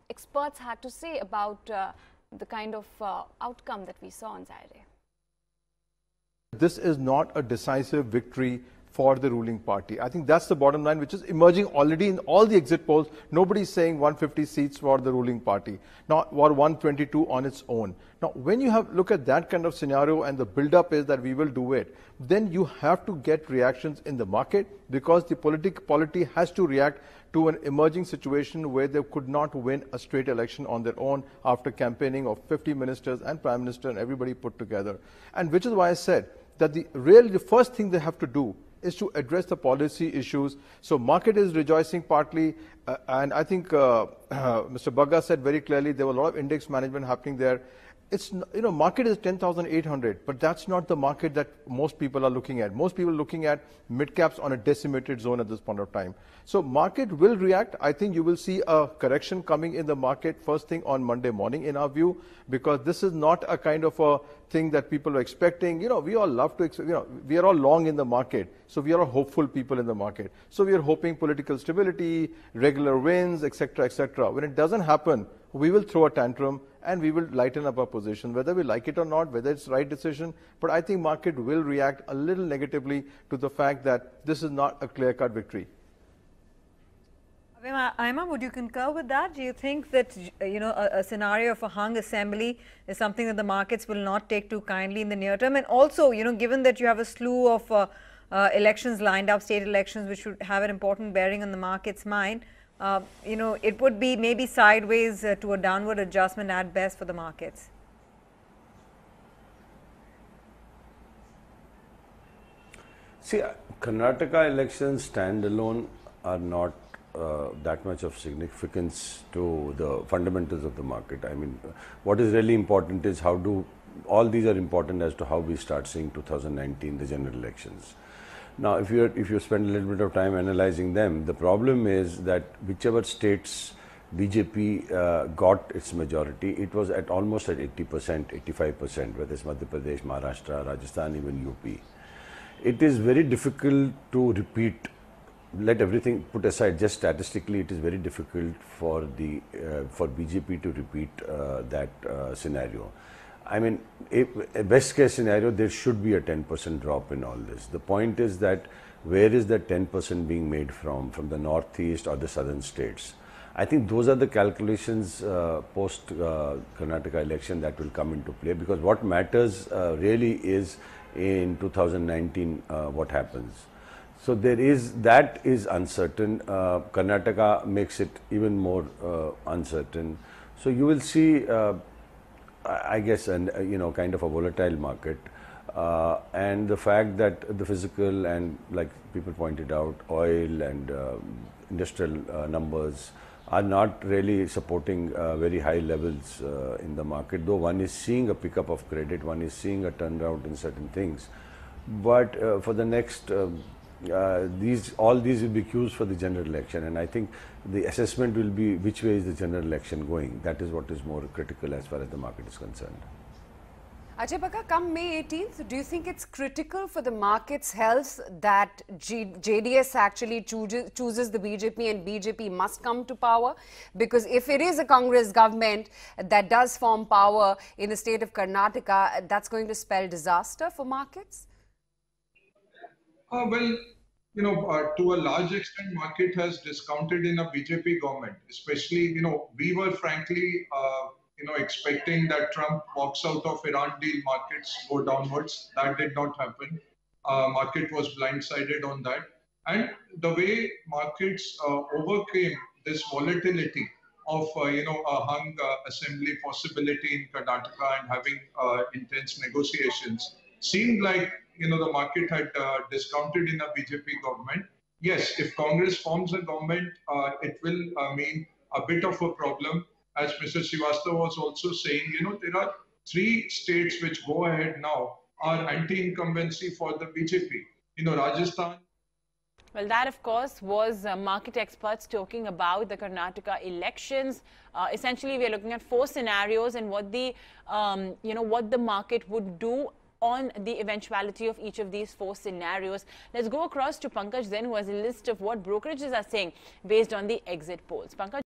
experts had to say about the kind of outcome that we saw on Saturday. This is not a decisive victory for the ruling party. I think that's the bottom line, which is emerging already in all the exit polls. Nobody is saying 150 seats for the ruling party, not or 122 on its own. Now, when you look at that kind of scenario and the build-up is that we will do it, then you have to get reactions in the market, because the polity has to react to an emerging situation where they could not win a straight election on their own after campaigning of 50 ministers and prime minister and everybody put together. And which is why I said that the first thing they have to do is to address the policy issues. So market is rejoicing partly, and I think Mr. Bagga said very clearly there was a lot of index management happening there. It's, market is 10,800, but that's not the market that most people are looking at. Most people are looking at mid caps on a decimated zone at this point of time. So market will react. I think you will see a correction coming in the market first thing on Monday morning in our view, because this is not a kind of a thing that people are expecting. We all love to, we are all long in the market. So we are all hopeful people in the market. So we are hoping political stability, regular wins, etc., etc. When it doesn't happen, we will throw a tantrum and we will lighten up our position, whether we like it or not, whether it's the right decision. But I think market will react a little negatively to the fact that this is not a clear-cut victory. Aima, would you concur with that? Do you think that, a scenario of a hung assembly is something that the markets will not take too kindly in the near term? And also, given that you have a slew of elections lined up, state elections, which would have an important bearing on the market's mind, it would be maybe sideways to a downward adjustment at best for the markets. See, Karnataka elections standalone are not that much of significance to the fundamentals of the market. I mean, what is really important is all these are important as to how we start seeing 2019, the general elections. Now, if you spend a little bit of time analyzing them, the problem is that whichever states BJP got its majority, it was at almost at 80%, 85%, whether it's Madhya Pradesh, Maharashtra, Rajasthan, even UP. It is very difficult to repeat. Let everything put aside, just statistically, it is very difficult for BJP to repeat that scenario. I mean, a best case scenario, there should be a 10% drop in all this. The point is that where is that 10% being made from the northeast or the southern states? I think those are the calculations post Karnataka election that will come into play, because what matters really is in 2019 what happens. So that is uncertain. Karnataka makes it even more uncertain. So you will see, I guess, kind of a volatile market, and the fact that the physical and, like people pointed out, oil and industrial numbers are not really supporting very high levels in the market, though one is seeing a pickup of credit, one is seeing a turnaround in certain things. But for the next, all these will be cues for the general election, and I think the assessment will be which way is the general election going. That is what is more critical as far as the market is concerned. Ajay Bagga, come May 18th, do you think it's critical for the market's health that JDS actually chooses the BJP and BJP must come to power? Because if it is a Congress government that does form power in the state of Karnataka, that's going to spell disaster for markets? Well, to a large extent, market has discounted in a BJP government. Especially, we were frankly, expecting that Trump walks out of Iran deal, markets go downwards. That did not happen. Market was blindsided on that. And the way markets overcame this volatility of, a hung assembly possibility in Karnataka and having intense negotiations seemed like, the market had discounted in a BJP government. Yes, if Congress forms a government, it will mean a bit of a problem. As Mr. Srivastava was also saying, there are 3 states which go ahead now are anti-incumbency for the BJP. Rajasthan. Well, that, of course, was market experts talking about the Karnataka elections. Essentially, we are looking at 4 scenarios and what the, what the market would do on the eventuality of each of these 4 scenarios. Let's go across to Pankaj then, who has a list of what brokerages are saying based on the exit polls. Pankaj.